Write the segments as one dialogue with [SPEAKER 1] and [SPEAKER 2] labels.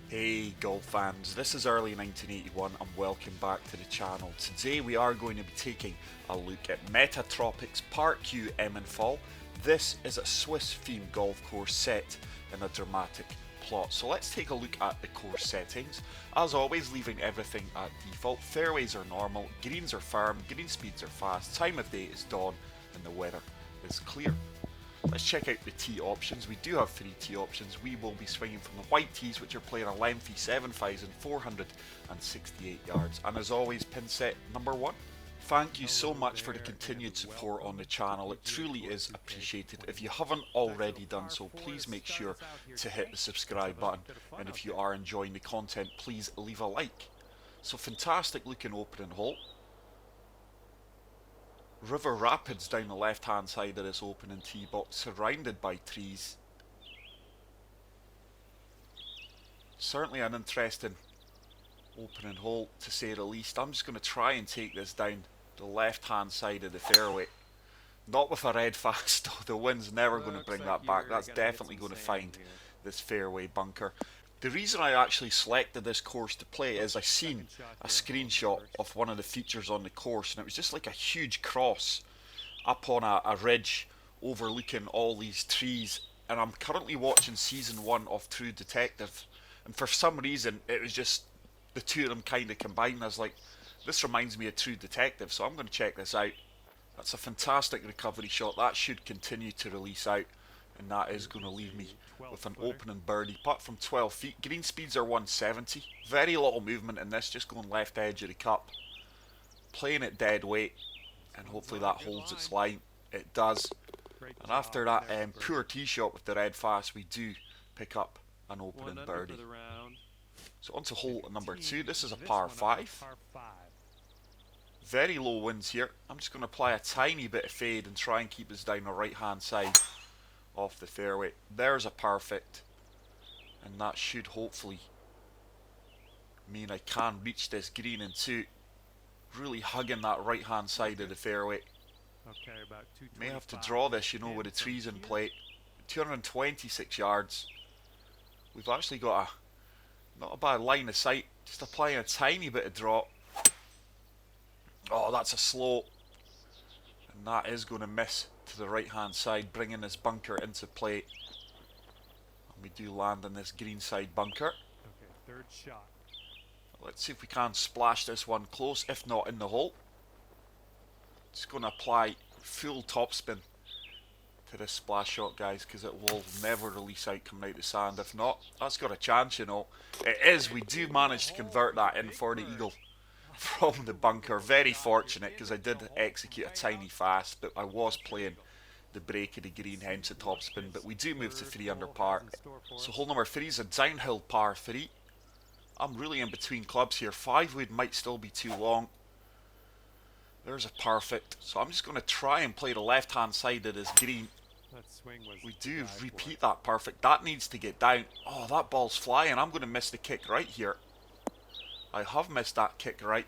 [SPEAKER 1] Hey golf fans, this is early 1981 and welcome back to the channel. Today we are going to be taking a look at Metatropics Parque Emmenthal. This is a Swiss themed golf course set in a dramatic plot. So let's take a look at the course settings. As always, leaving everything at default. Fairways are normal, greens are firm, green speeds are fast, time of day is dawn and the weather is clear. Let's check out the tee options. We do have 3 tee options. We will be swinging from the white tees, which are playing a lengthy 7,468 yards. And as always, pin set number 1. Thank you so much for the continued support on the channel. It truly is appreciated. If you haven't already done so, please make sure to hit the subscribe button. And if you are enjoying the content, please leave a like. So fantastic looking opening hole. River Rapids down the left hand side of this opening tee box, surrounded by trees. Certainly an interesting opening hole to say the least. I'm just going to try and take this down the left hand side of the fairway. Not with a red fast though, the wind's never going to bring that back. That's definitely going to find this fairway bunker. The reason I actually selected this course to play is I seen a screenshot of one of the features on the course, and it was just like a huge cross up on a ridge overlooking all these trees. And I'm currently watching season 1 of True Detective, and for some reason it was just the two of them kind of combined. I was like, this reminds me of True Detective, so I'm going to check this out. That's a fantastic recovery shot. That should continue to release out, and that is going to leave me with an opening birdie putt from 12 feet. Green speeds are 170. Very little movement in this, just going left edge of the cup. Playing it dead weight, and hopefully that holds its line. It does. And after that poor tee shot with the red fast, we do pick up an opening birdie. So on to hole number 2. This is a par 5. Very low winds here. I'm just going to apply a tiny bit of fade and try and keep us down the right hand side off the fairway. There's a perfect, and that should hopefully mean I can reach this green in 2. Really hugging that right hand side of the fairway. May have to draw this, you know, with the trees in play. 226 yards. We've actually got not a bad line of sight. Just applying a tiny bit of drop. Oh, that's a slow, and that is going to miss to the right hand side, bringing this bunker into play. And we do land in this green side bunker.
[SPEAKER 2] Okay, third shot.
[SPEAKER 1] Let's see if we can splash this one close, if not in the hole. Just going to apply full topspin to this splash shot, guys, because it will never release out coming out the sand. If not, that's got a chance, you know. It is. We do manage to convert that in for the eagle from the bunker. Very fortunate, because I did execute a tiny fast, but I was playing the break of the green, hence the topspin. But we do move to 3 under par. So hole number 3 is a downhill par 3. I'm really in between clubs here. 5 wood might still be too long. There's a perfect. So I'm just going to try and play the left hand side of this green. We do repeat that perfect. That needs to get down. Oh, that ball's flying. I'm going to miss the kick right here. I have missed that kick right.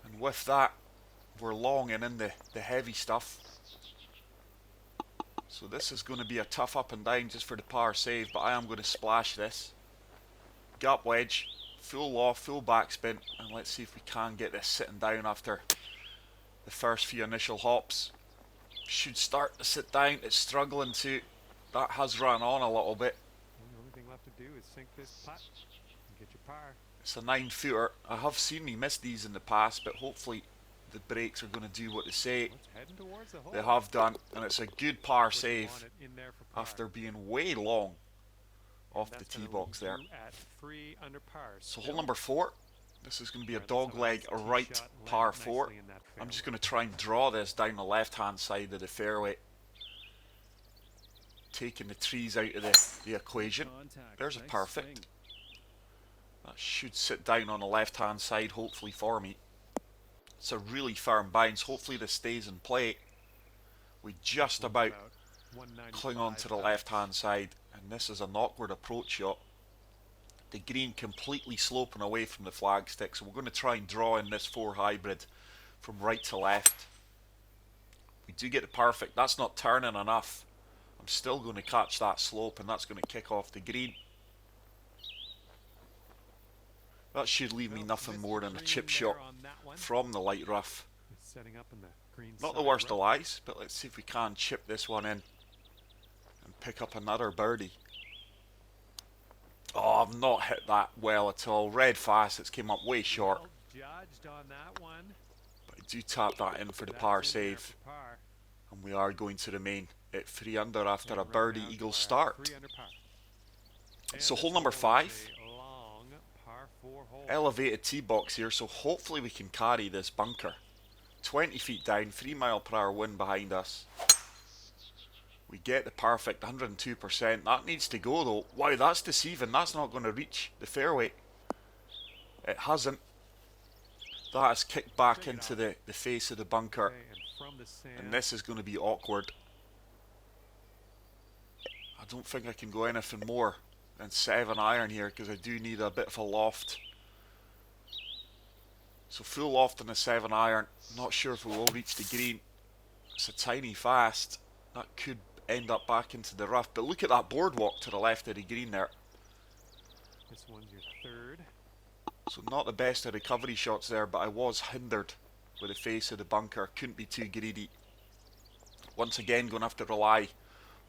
[SPEAKER 1] And with that, we're long and in the heavy stuff. So this is going to be a tough up and down just for the par save, but I am going to splash this. Gap wedge, full off, full backspin, and let's see if we can get this sitting down after the first few initial hops. Should start to sit down. It's struggling to. That has run on a little bit.
[SPEAKER 2] The only thing left to do is sink this putt and get your par.
[SPEAKER 1] It's a 9-footer. I have seen me miss these in the past, but hopefully the breaks are going to do what they say. They have done, and it's a good par save after being way long off the tee box there. So hole number 4. This is going to be a dog leg right par 4. I'm just going to try and draw this down the left hand side of the fairway, taking the trees out of the equation. There's a perfect. That should sit down on the left hand side hopefully for me. It's a really firm bounce. Hopefully this stays in play. We just about cling on to the left hand side, and this is an awkward approach shot. The green completely sloping away from the flagstick, so we're going to try and draw in this 4 hybrid from right to left. We do get the perfect. That's not turning enough. I'm still going to catch that slope, and that's going to kick off the green. That should leave me
[SPEAKER 2] Well,
[SPEAKER 1] nothing
[SPEAKER 2] missed
[SPEAKER 1] more
[SPEAKER 2] the
[SPEAKER 1] than a
[SPEAKER 2] green
[SPEAKER 1] chip
[SPEAKER 2] there
[SPEAKER 1] shot
[SPEAKER 2] on that one.
[SPEAKER 1] from the light rough.
[SPEAKER 2] It's setting up in the green
[SPEAKER 1] Not the
[SPEAKER 2] side
[SPEAKER 1] worst of
[SPEAKER 2] rough.
[SPEAKER 1] lies, but let's see if we can chip this one in and pick up another birdie. Oh, I've not hit that well at all. Red fast, it's came up way short.
[SPEAKER 2] Well judged on that one.
[SPEAKER 1] But I do tap that in for the
[SPEAKER 2] That's
[SPEAKER 1] par
[SPEAKER 2] in there
[SPEAKER 1] save.
[SPEAKER 2] for par.
[SPEAKER 1] And we are going to remain at 3 under after
[SPEAKER 2] And
[SPEAKER 1] a
[SPEAKER 2] right
[SPEAKER 1] birdie
[SPEAKER 2] now,
[SPEAKER 1] eagle
[SPEAKER 2] Galore at
[SPEAKER 1] start.
[SPEAKER 2] 3 under par. And
[SPEAKER 1] So
[SPEAKER 2] this
[SPEAKER 1] hole number
[SPEAKER 2] is
[SPEAKER 1] 5.
[SPEAKER 2] a long par 4 hole.
[SPEAKER 1] Elevated tee box here, so hopefully we can carry this bunker. 20 feet down, 3 mile per hour wind behind us. We get the perfect 102%. That needs to go though. Wow, that's deceiving. That's not going to reach the fairway. It hasn't. That has kicked back into the face of the bunker.
[SPEAKER 2] Okay, and from the sand.
[SPEAKER 1] And this is going to be awkward. I don't think I can go anything more than 7 iron here because I do need a bit of a loft. So full loft on the 7 iron. Not sure if we will reach the green. It's a tiny fast. That could end up back into the rough. But look at that boardwalk to the left of the green there.
[SPEAKER 2] This one's your third.
[SPEAKER 1] So not the best of recovery shots there, but I was hindered with the face of the bunker. Couldn't be too greedy. Once again going to have to rely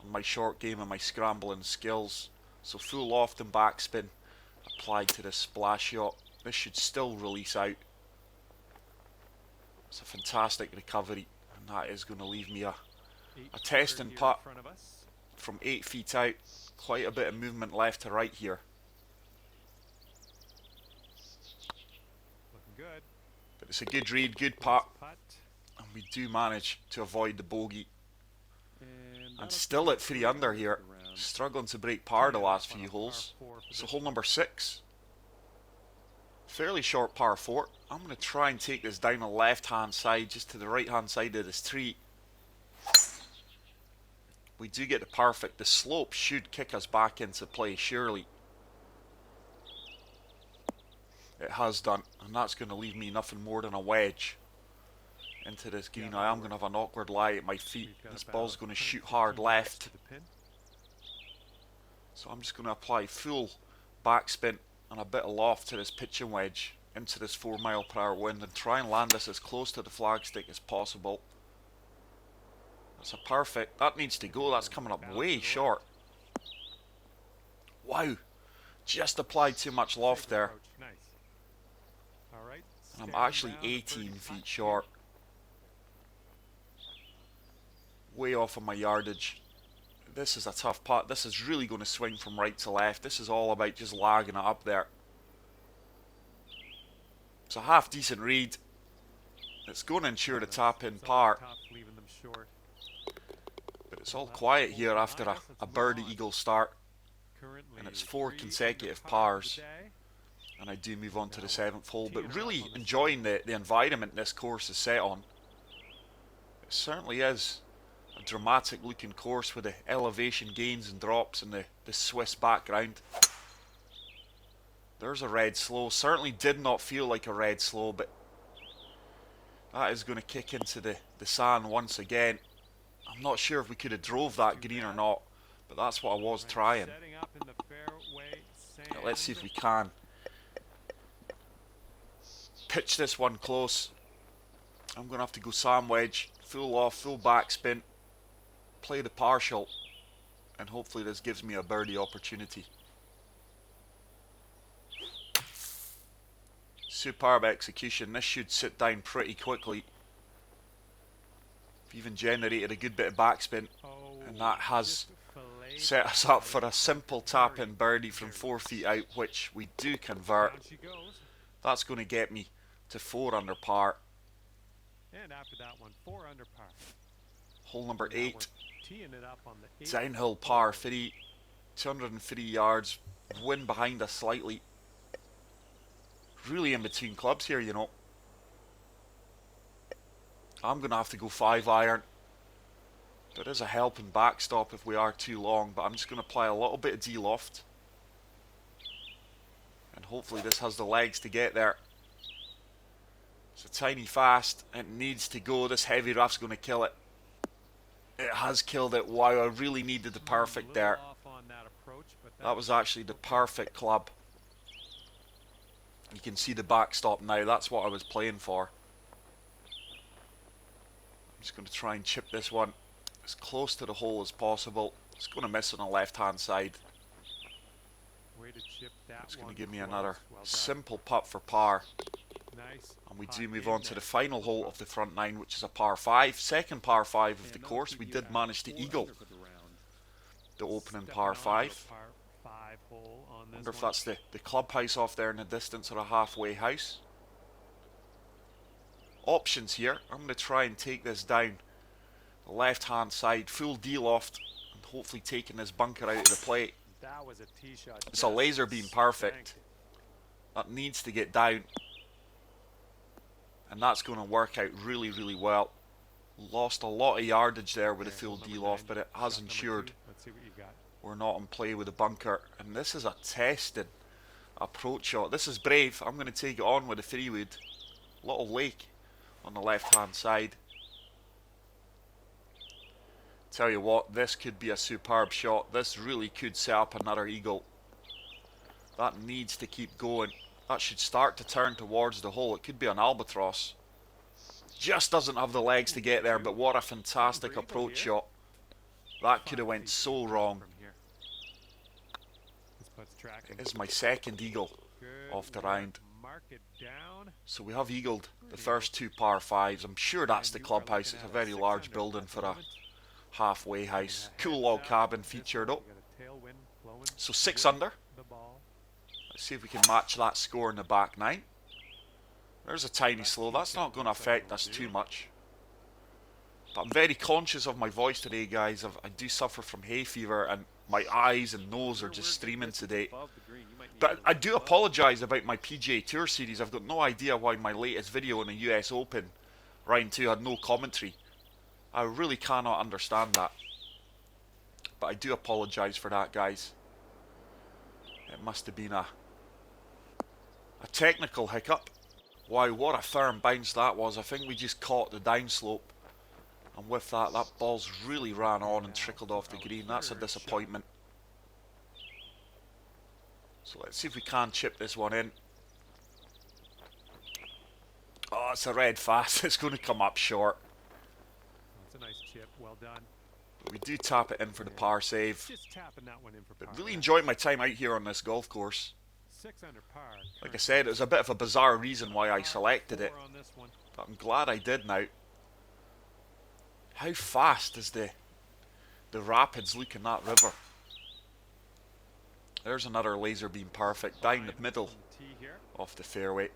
[SPEAKER 1] on my short game and my scrambling skills. So full loft and backspin applied to this splash shot. This should still release out. It's a fantastic recovery, and that is going to leave me a testing putt from 8 feet out. Quite a bit of movement left to right here.
[SPEAKER 2] Looking good.
[SPEAKER 1] But it's a good read, good putt,
[SPEAKER 2] Putt.
[SPEAKER 1] and we do manage to avoid the bogey.
[SPEAKER 2] And
[SPEAKER 1] And still at 3 under here, struggling to break par the last few holes. So hole number 6. Fairly short par 4. I'm going to try and take this down the left hand side, just to the right hand side of this tree. We do get the perfect. The slope should kick us back into play, surely. It has done, and that's going to leave me nothing more than a wedge into this green. I am going to have an awkward lie at my feet. This ball's going to shoot hard left. So I'm just going to apply full backspin and a bit of loft to this pitching wedge into this 4 mile per hour wind and try and land this as close to the flagstick as possible. That's a perfect. That needs to go. That's coming up way short. Wow. Just applied too much loft there.
[SPEAKER 2] Nice. All right.
[SPEAKER 1] And I'm actually 18 feet short. Way off of my yardage. This is a tough putt. This is really going to swing from right to left. This is all about just lagging it up there. It's a half decent read. It's going to ensure the tap in par. But it's all quiet here after a birdie eagle start. And it's 4 consecutive pars. And I do move on to the 7th hole. But really enjoying the environment this course is set on. It certainly is a dramatic looking course with the elevation gains and drops and the Swiss background. There's a red slow. Certainly did not feel like a red slow, but that is going to kick into the sand once again. I'm not sure if we could have drove that green or not, but that's what I was trying. Now let's see if we can pitch this one close. I'm going to have to go sand wedge, full off, full backspin, play the partial, and hopefully this gives me a birdie opportunity. Superb execution. This should sit down pretty quickly. We've even generated a good bit of backspin, and that has set us up for a simple tap-in birdie from 4 feet out, which we do convert. That's going to get me to 4 under par.
[SPEAKER 2] And after that one, 4 under par.
[SPEAKER 1] Hole number 8. Downhill par 3. 203 yards. Wind behind us slightly. Really in between clubs here, you know. I'm going to have to go 5 iron. There is a helping backstop if we are too long, but I'm just going to apply a little bit of D-loft. And hopefully this has the legs to get there. It's a tiny fast. It needs to go. This heavy rough's going to kill it. It has killed it. Wow, I really needed the perfect there. That was actually the perfect club. You can see the backstop now. That's what I was playing for. I'm just going to try and chip this one as close to the hole as possible. It's going to miss on the left-hand side.
[SPEAKER 2] Way to chip that.
[SPEAKER 1] It's going
[SPEAKER 2] one
[SPEAKER 1] to give me
[SPEAKER 2] close.
[SPEAKER 1] another
[SPEAKER 2] Well done.
[SPEAKER 1] simple putt for par.
[SPEAKER 2] Nice.
[SPEAKER 1] And we
[SPEAKER 2] putt
[SPEAKER 1] do move
[SPEAKER 2] in
[SPEAKER 1] on to
[SPEAKER 2] there.
[SPEAKER 1] the final hole of the front nine, which is a par 5. Second par 5 of the course. We did manage to eagle the opening
[SPEAKER 2] Stepping
[SPEAKER 1] par
[SPEAKER 2] onto a
[SPEAKER 1] 5.
[SPEAKER 2] par 5 hole on this
[SPEAKER 1] Wonder if
[SPEAKER 2] one.
[SPEAKER 1] that's the clubhouse off there in the distance, or a halfway house. Options here. I'm going to try and take this down the left hand side, full D-loft, and hopefully taking this bunker out of the plate.
[SPEAKER 2] That was a tee shot.
[SPEAKER 1] It's a laser beam, perfect. That needs to get down, and that's going to work out really, really well. Lost a lot of yardage there with a full D-loft, but it has ensured
[SPEAKER 2] Let's see what you got.
[SPEAKER 1] we're not in play with a bunker. And this is a tested approach shot. This is brave. I'm going to take it on with a 3-wood. Little lake on the left hand side. Tell you what, this could be a superb shot. This really could set up another eagle. That needs to keep going. That should start to turn towards the hole. It could be an albatross. Just doesn't have the legs to get there, but what a fantastic approach shot. That could have went so wrong. It is my second eagle of the round.
[SPEAKER 2] Mark it down.
[SPEAKER 1] So we have eagled the first 2 par 5s. I'm sure that's the clubhouse. It's a very large building for a halfway house. Cool log cabin featured up. So 6 under. Let's see if we can match that score in the back 9. There's a tiny slow. That's not going to affect us too much. But I'm very conscious of my voice today, guys. I do suffer from hay fever, and my eyes and nose are just streaming today. But I do apologise about my PGA Tour series. I've got no idea why my latest video on the US Open round 2 had no commentary. I really cannot understand that. But I do apologise for that, guys. It must have been a technical hiccup. Wow, what a firm bounce that was. I think we just caught the downslope. And with that, that ball's really ran on and trickled off the green. That's a disappointment. So let's see if we can chip this one in. Oh, it's a red fast. It's going to come up short.
[SPEAKER 2] That's a nice chip. Well done.
[SPEAKER 1] But we do tap it in for the par save.
[SPEAKER 2] Just tapping that one in for par.
[SPEAKER 1] But really enjoyed my time out here on this golf course.
[SPEAKER 2] 6 under par.
[SPEAKER 1] Like I said, it was a bit of a bizarre reason why I selected it.
[SPEAKER 2] On this one.
[SPEAKER 1] But I'm glad I did now. How fast is the rapids look in that river? There's another laser beam perfect down the middle of the fairway.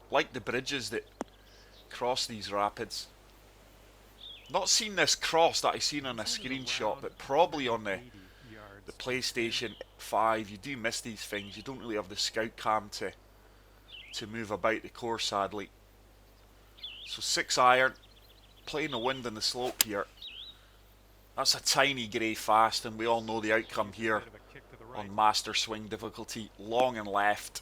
[SPEAKER 1] Like the bridges that cross these rapids. Not seen this cross that I seen on a screenshot, but probably on the PlayStation 5. You do miss these things. You don't really have the scout cam to move about the course, sadly. So 6 iron, playing the wind and the slope here. That's a tiny grey fast, and we all know the outcome here on master swing difficulty. Long and left.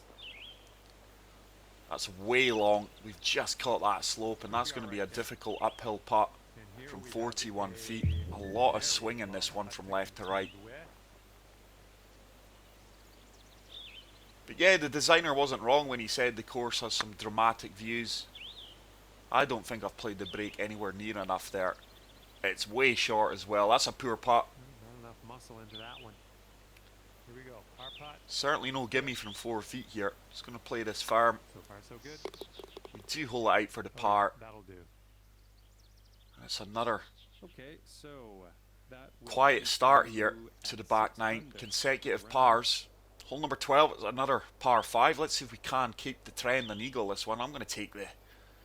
[SPEAKER 1] That's way long. We've just caught that slope, and that's going to be a difficult uphill putt from 41 feet. A lot of swing in this one from left to right. But yeah, the designer wasn't wrong when he said the course has some dramatic views. I don't think I've played the break anywhere near enough there. It's way short as well. That's a poor putt.
[SPEAKER 2] Not enough muscle into that one. Here we go. Par putt.
[SPEAKER 1] Certainly no gimme from 4 feet here. Just going to play this firm.
[SPEAKER 2] So far, so good.
[SPEAKER 1] We do hold it out for the par.
[SPEAKER 2] That'll do.
[SPEAKER 1] And it's another
[SPEAKER 2] Okay, so that
[SPEAKER 1] quiet start here to the back 9. Consecutive pars. Hole number 12 is another par 5. Let's see if we can keep the trend and eagle this one. I'm going to take the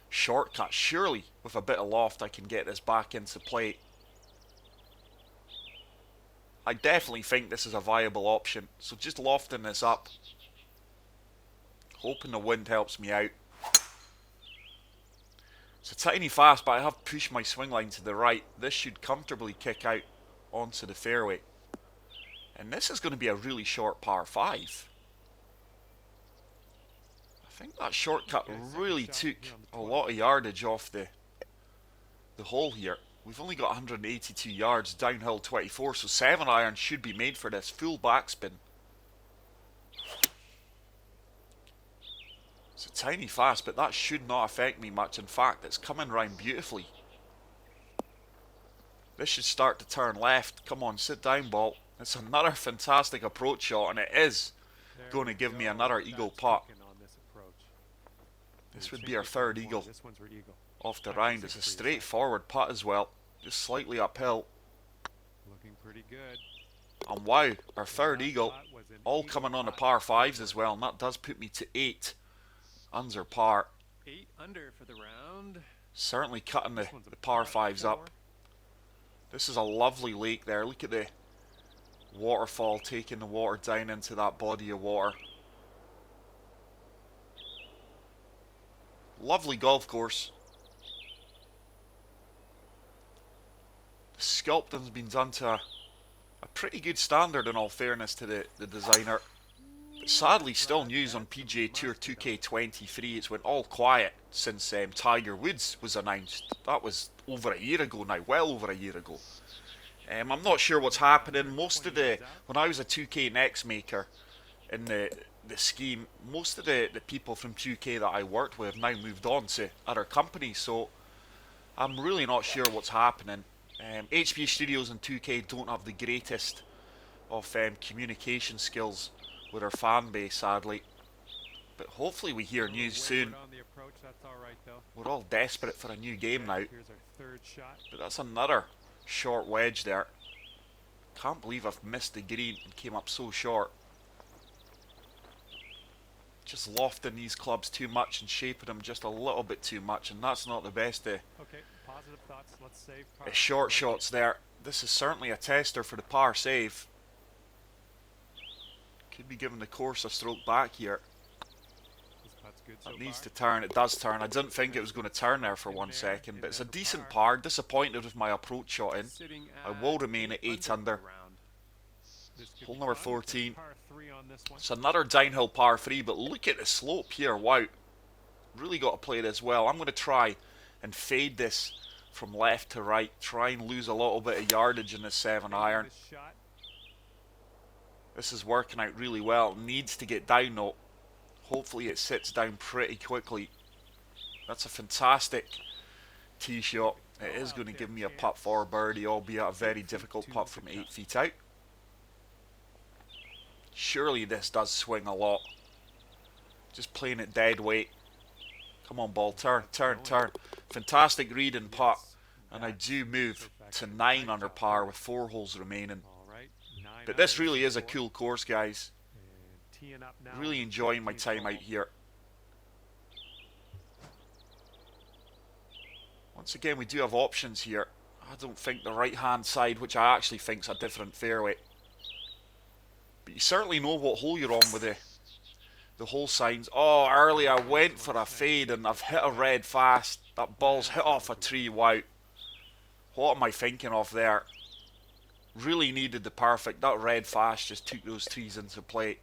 [SPEAKER 1] shortcut. Surely with a bit of loft I can get this back into play. I definitely think this is a viable option. So just lofting this up. Hoping the wind helps me out. It's a tiny fast, but I have pushed my swing line to the right. This should comfortably kick out onto the fairway. And this is going to be a really short par 5. I think that shortcut really took a lot of yardage off the hole here. We've only got 182 yards, downhill 24, so 7 iron should be made for this. Full backspin. It's a tiny fast, but that should not affect me much. In fact, it's coming round beautifully. This should start to turn left. Come on, sit down, ball. It's another fantastic approach shot, and it is going to give me another eagle putt. This would be our third eagle off the round. It's a straightforward putt as well, just slightly uphill.
[SPEAKER 2] Looking pretty good.
[SPEAKER 1] And wow, our third eagle, all coming on the par 5s as well, and that does put me to 8 under par.
[SPEAKER 2] 8 under for the round.
[SPEAKER 1] Certainly cutting the par 5s up. This is a lovely lake there. Look at the waterfall taking the water down into that body of water. Lovely golf course. The sculpting's been done to a pretty good standard, in all fairness to the designer. But sadly still news on PGA Tour 2K23. It's went all quiet since Tiger Woods was announced. That was over a year ago now, well over a year ago. I'm not sure what's happening. Most of when I was a 2K Next maker in the scheme, most of the people from 2K that I worked with have now moved on to other companies, so I'm really not sure what's happening. HB Studios and 2K don't have the greatest of communication skills with our fan base, sadly. But hopefully we hear news soon. We're all desperate for a new game now. But that's another short wedge there. Can't believe I've missed the green and came up so short. Just lofting these clubs too much and shaping them just a little bit too much, and that's not the best
[SPEAKER 2] Positive thoughts. Let's save par.
[SPEAKER 1] short shots there. This is certainly a tester for the par save. Could be giving the course a stroke back here. That needs to turn. It does turn. I didn't think it was going to turn there for 1 second, but it's a decent par. Disappointed with my approach shot in. I will remain at 8 under. Hole number 14. It's another downhill par 3, but look at the slope here. Wow. Really got to play this well. I'm going to try and fade this from left to right. Try and lose a little bit of yardage in this 7-iron. This is working out really well. Needs to get down though. Hopefully it sits down pretty quickly. That's a fantastic tee shot. It is going to give me a putt for birdie, albeit a very difficult putt from 8 feet out. Surely this does swing a lot. Just playing it dead weight. Come on, ball. Turn, turn, turn. Fantastic read and putt. And I do move to 9 under par with 4 holes remaining. But this really is a cool course, guys. Really enjoying my time out here. Once again, we do have options here. I don't think the right hand side, which I actually think is a different fairway. But you certainly know what hole you're on with the hole signs. Oh, early I went for a fade and I've hit a red fast. That ball's hit off a tree. Wow. What am I thinking of there? Really needed the perfect. That red fast just took those trees into play.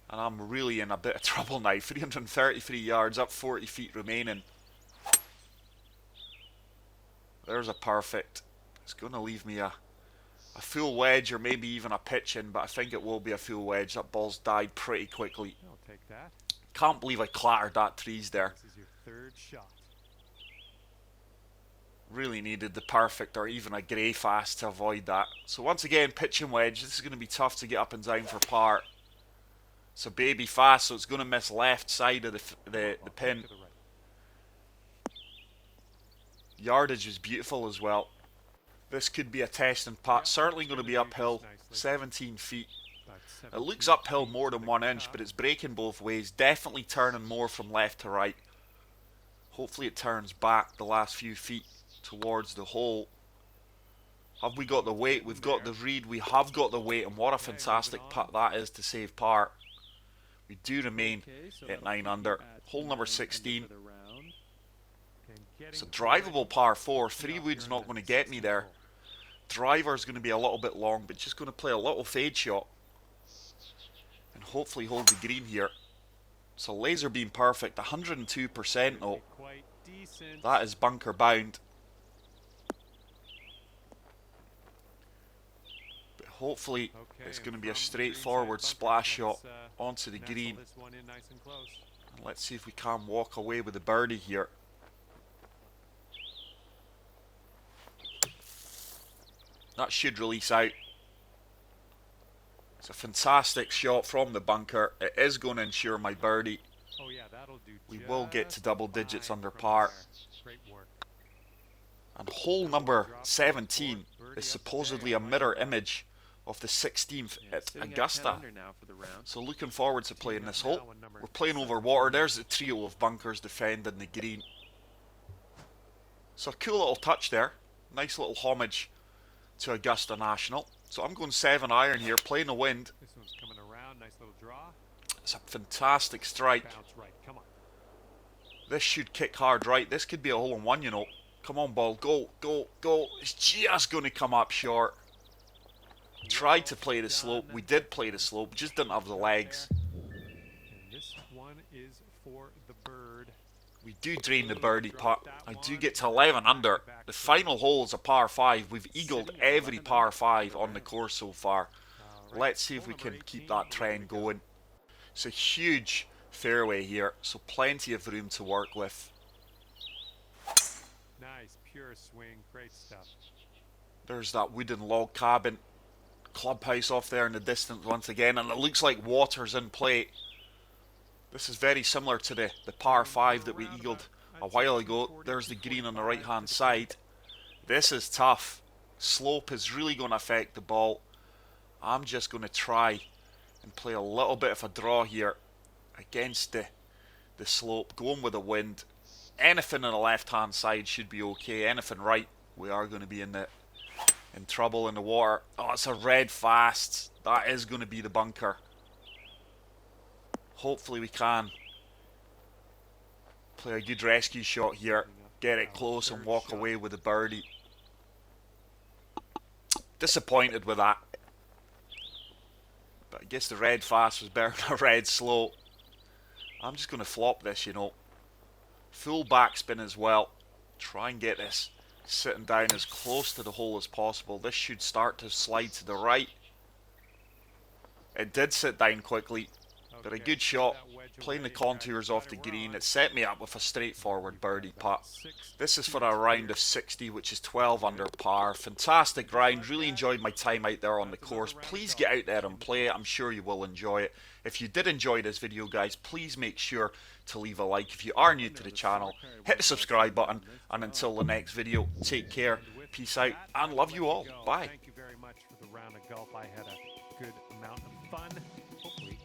[SPEAKER 1] And I'm really in a bit of trouble now. 333 yards, up 40 feet remaining. There's a perfect. It's going to leave me a full wedge or maybe even a pitch in, but I think it will be a full wedge. That ball's died pretty quickly.
[SPEAKER 2] I'll take that.
[SPEAKER 1] Can't believe I clattered that trees there.
[SPEAKER 2] This is your third shot.
[SPEAKER 1] Really needed the perfect or even a grey fast to avoid that. So once again, pitch and wedge. This is going to be tough to get up and down for par. It's a baby fast, so it's going to miss left side of the pin. Yardage is beautiful as well. This could be a test and putt. Certainly going to be uphill, 17 feet. It looks uphill more than 1 inch, but it's breaking both ways. Definitely turning more from left to right. Hopefully it turns back the last few feet towards the hole. Have we got the weight? We've got the read. We have got the weight, and what a fantastic putt that is to save par. We do remain at 9 under. Hole number 16. It's a drivable par 4. 3 wood's not going to get me there. Driver's going to be a little bit long, but just going to play a little fade shot. And hopefully hold the green here. So laser beam perfect. 102% though. That is bunker bound. But Hopefully
[SPEAKER 2] Okay,
[SPEAKER 1] it's
[SPEAKER 2] and
[SPEAKER 1] going to be a
[SPEAKER 2] from the
[SPEAKER 1] straightforward
[SPEAKER 2] greenside
[SPEAKER 1] splash
[SPEAKER 2] bunker,
[SPEAKER 1] shot
[SPEAKER 2] let's,
[SPEAKER 1] onto the
[SPEAKER 2] nestle
[SPEAKER 1] green.
[SPEAKER 2] this one in nice and close.
[SPEAKER 1] And let's see if we can walk away with the birdie here. That should release out. It's a fantastic shot from the bunker. It is going to ensure my birdie.
[SPEAKER 2] Oh yeah, that'll do.
[SPEAKER 1] We will get to
[SPEAKER 2] just
[SPEAKER 1] double digits
[SPEAKER 2] fine
[SPEAKER 1] under
[SPEAKER 2] from
[SPEAKER 1] par.
[SPEAKER 2] there. Great work.
[SPEAKER 1] And hole number 17 is supposedly a mirror image of the 16th at Augusta. So looking forward to playing this hole. We're playing over water. There's the trio of bunkers defending the green. So a cool little touch there. Nice little homage to Augusta National. So I'm going 7-iron here, playing the wind.
[SPEAKER 2] This one's coming around. Nice little draw.
[SPEAKER 1] It's a fantastic strike.
[SPEAKER 2] Bounce right. Come on.
[SPEAKER 1] This should kick hard right. This could be a hole in one, you know. Come on, ball. Go, go, go. It's just going to come up short. Tried to play the slope. We did play the slope. Just didn't have the legs.
[SPEAKER 2] And this one is for the bird.
[SPEAKER 1] We do drain the birdie putt. I do get to 11 under. The final hole is a par 5. We've eagled every par 5 on the course so far. Let's see if we can keep that trend going. It's a huge fairway here, so plenty of room to work with.
[SPEAKER 2] Nice, pure swing. Great stuff.
[SPEAKER 1] There's that wooden log cabin clubhouse off there in the distance once again, and it looks like water's in play. This is very similar to the par 5 that we eagled a while ago. There's the green on the right hand side. This is tough. Slope is really going to affect the ball. I'm just going to try and play a little bit of a draw here against the slope, going with the wind. Anything on the left hand side should be okay. Anything right, we are going to be in trouble in the water. Oh, it's a red fast. That is going to be the bunker. Hopefully we can play a good rescue shot here, get it close and walk away with a birdie. Disappointed with that. But I guess the red fast was better than a red slow. I'm just going to flop this, you know. Full backspin as well. Try and get this sitting down as close to the hole as possible. This should start to slide to the right. It did sit down quickly. But a good shot, playing the contours off the green. It set me up with a straightforward birdie putt. This is for a round of 60, which is 12 under par. Fantastic round, really enjoyed my time out there on the course. Please get out there and play it, I'm sure you will enjoy it. If you did enjoy this video, guys, please make sure to leave a like. If you are new to the channel, hit the subscribe button. And until the next video, take care, peace out, and love you all. Bye.
[SPEAKER 2] Thank you very much for the round of golf. I had a good amount of fun. Hopefully